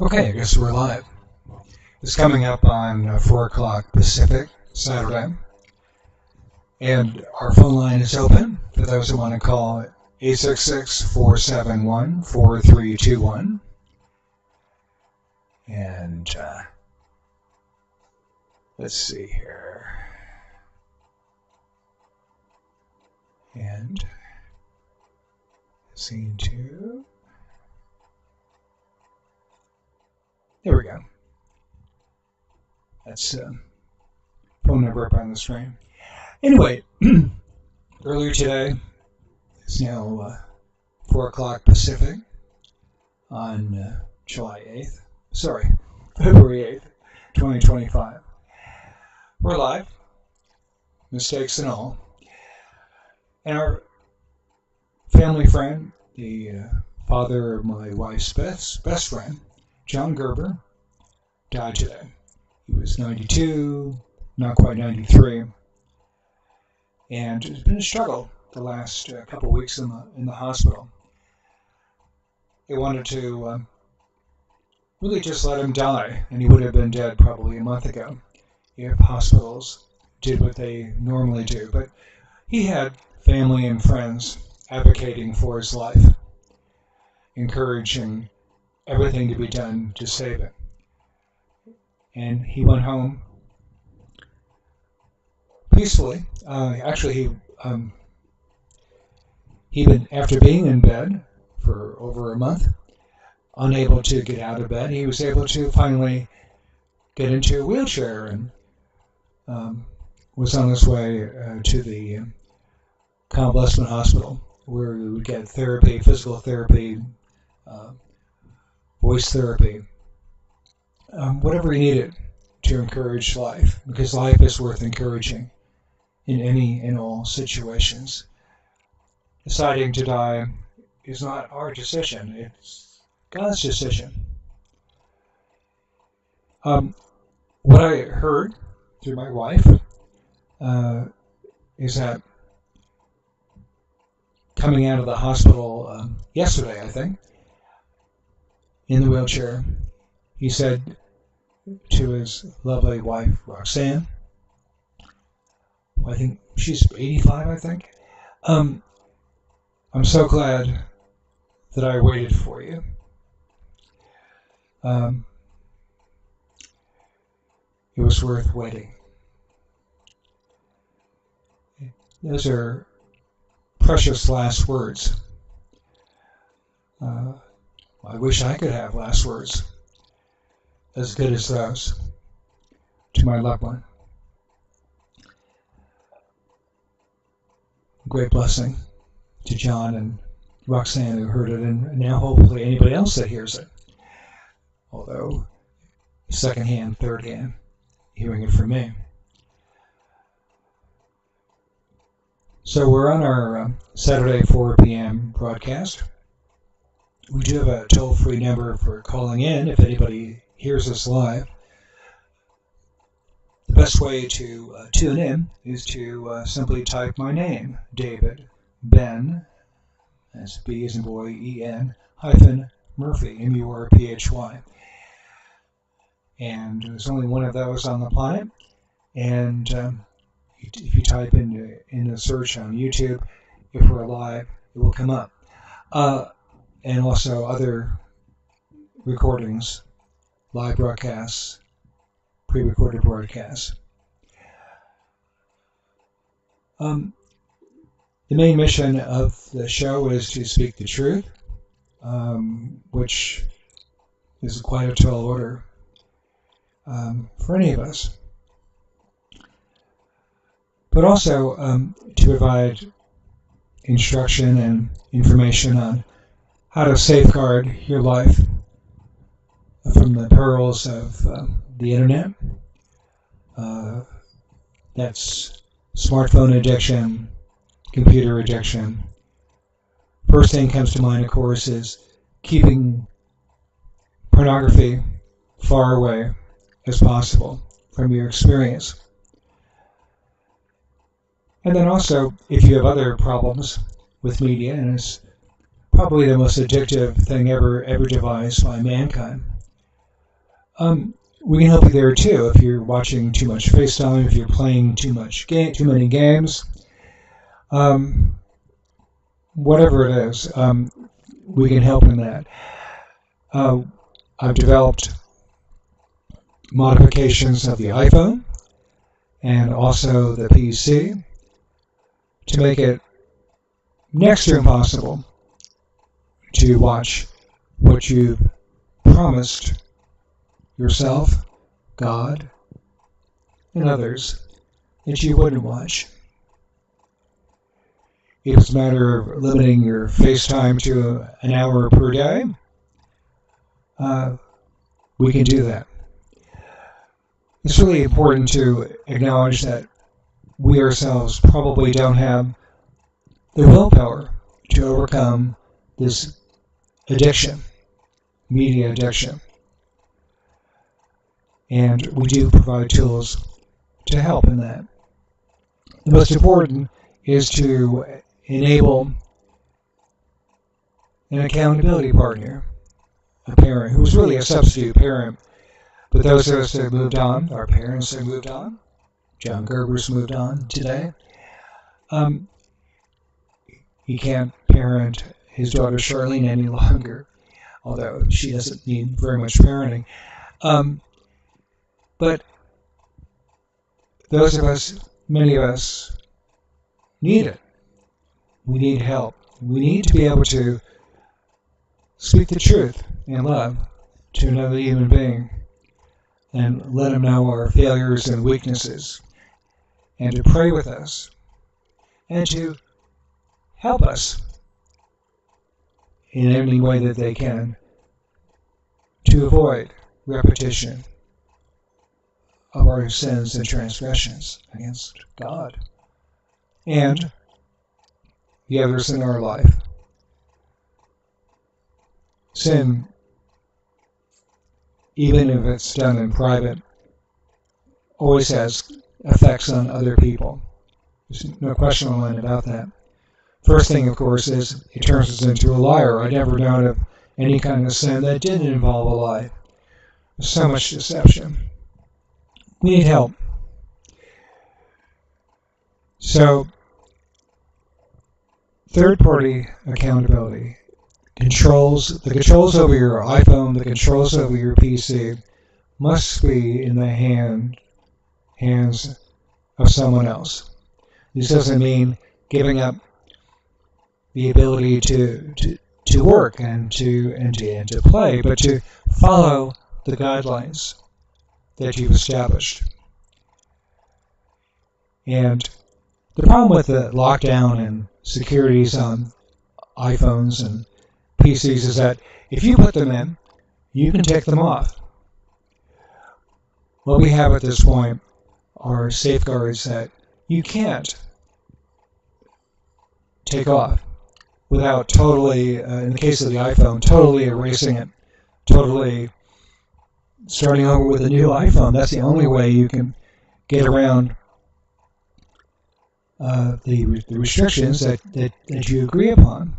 Okay, I guess we're live. It's coming up on 4 o'clock Pacific, Saturday. And our phone line is open for those who want to call it 866-471-4321. And let's see here. And scene 2. There we go. That's phone number up on the screen. Anyway, earlier today, it's now 4 o'clock Pacific on February 8th, 2025. We're live, mistakes and all. And our family friend, the father of my wife's best friend, John Gerber, died today. He was 92, not quite 93, and it's been a struggle the last couple of weeks in the hospital. They wanted to really just let him die, and he would have been dead probably a month ago if hospitals did what they normally do. But he had family and friends advocating for his life, encouraging everything to be done to save it. And he went home peacefully. Actually, he'd been, after being in bed for over a month, unable to get out of bed, he was able to finally get into a wheelchair and was on his way to the convalescent hospital, where he would get therapy, physical therapy, voice therapy, whatever he needed to encourage life, because life is worth encouraging in any and all situations. Deciding to die is not our decision, it's God's decision. What I heard through my wife is that coming out of the hospital yesterday, I think, in the wheelchair, he said to his lovely wife, Roxanne, I think she's 85, I think, I'm so glad that I waited for you. It was worth waiting. Those are precious last words. I wish I could have last words as good as those to my loved one. Great blessing to John and Roxanne who heard it, and now hopefully anybody else that hears it. Although secondhand, thirdhand, hearing it from me. So we're on our Saturday 4 p.m. broadcast. We do have a toll-free number for calling in if anybody hears us live. The best way to tune in is to simply type my name, David Ben, that's B as in boy, E-N, hyphen Murphy, M-U-R-P-H-Y. And there's only one of those on the planet. And if you type in the search on YouTube, if we're live, it will come up. And also other recordings, live broadcasts, pre-recorded broadcasts. The main mission of the show is to speak the truth, which is quite a tall order for any of us. But also to provide instruction and information on how to safeguard your life from the perils of the internet. That's smartphone addiction, computer addiction. First thing comes to mind, of course, is keeping pornography far away as possible from your experience. And then also, if you have other problems with media, and it's probably the most addictive thing ever devised by mankind, we can help you there too. If you're watching too much FaceTime, if you're playing too many games, whatever it is, we can help in that. I've developed modifications of the iPhone and also the PC to make it next to impossible to watch what you've promised yourself, God, and others that you wouldn't watch. If it's a matter of limiting your FaceTime to an hour per day, we can do that. It's really important to acknowledge that we ourselves probably don't have the willpower to overcome this addiction, media addiction. And we do provide tools to help in that. The most important is to enable an accountability partner, a parent who's really a substitute parent. But those of us that have moved on, our parents have moved on, John Gerber's moved on today. He can't parent his daughter Charlene any longer, although she doesn't need very much parenting. But those of us, many of us, need it. We need help. We need to be able to speak the truth in love to another human being and let them know our failures and weaknesses, and to pray with us, and to help us in any way that they can to avoid repetition of our sins and transgressions against God and the others in our life. Sin, even if it's done in private, always has effects on other people. There's no question online about that. First thing, of course, is it turns us into a liar. I never known of any kind of sin that didn't involve a lie. There's so much deception. We need help. So, third-party accountability. The controls over your iPhone, the controls over your PC must be in the hands of someone else. This doesn't mean giving up the ability to work and to play, but to follow the guidelines that you've established. And the problem with the lockdown and securities on iPhones and PCs is that if you put them in, you can take them off. What we have at this point are safeguards that you can't take off without totally, in the case of the iPhone, totally erasing it, totally starting over with a new iPhone. That's the only way you can get around the restrictions that you agree upon.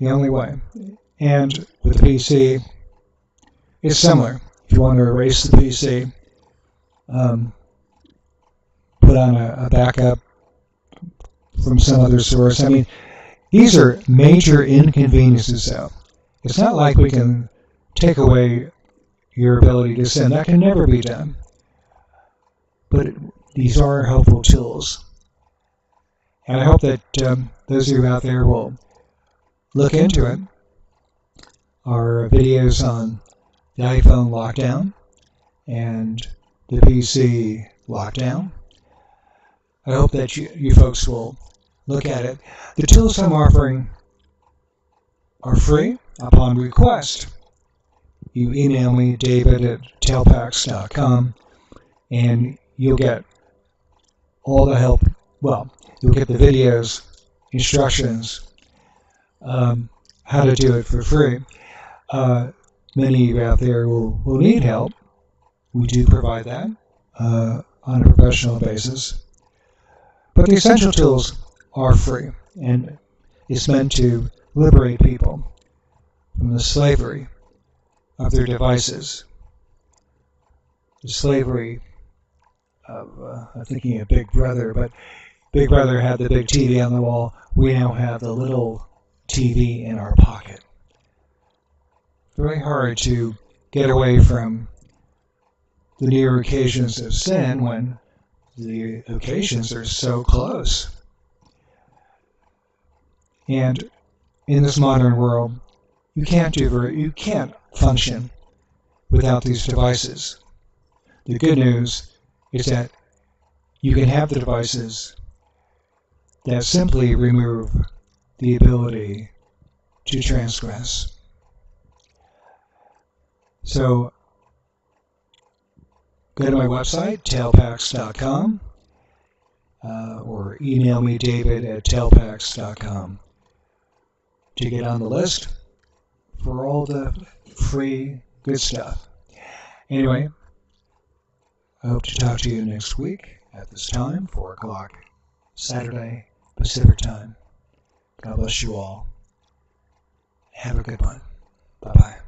The only way. And with the PC, it's similar. If you want to erase the PC, put on a backup from some other source. I mean, these are major inconveniences, though. It's not like we can take away your ability to sin. That can never be done. But these are helpful tools. And I hope that those of you out there will look into it. Our videos on the iPhone lockdown and the PC lockdown. I hope that you folks will look at it. The tools I'm offering are free upon request. You email me, david@telpax.com, and you'll get all the help. Well, you'll get the videos, instructions, how to do it for free. Many of you out there will need help. We do provide that on a professional basis. But the essential tools are free, and it's meant to liberate people from the slavery of their devices. The slavery of, I'm thinking of Big Brother, but Big Brother had the big TV on the wall. We now have the little TV in our pocket. Very hard to get away from the near occasions of sin when the occasions are so close. And in this modern world, you can't function without these devices. The good news is that you can have the devices that simply remove the ability to transgress. So go to my website, tailpax.com, or email me, david@tailpax.com, to get on the list for all the free good stuff. Anyway, I hope to talk to you next week at this time, 4 o'clock, Saturday, Pacific time. God bless you all. Have a good one. Bye-bye.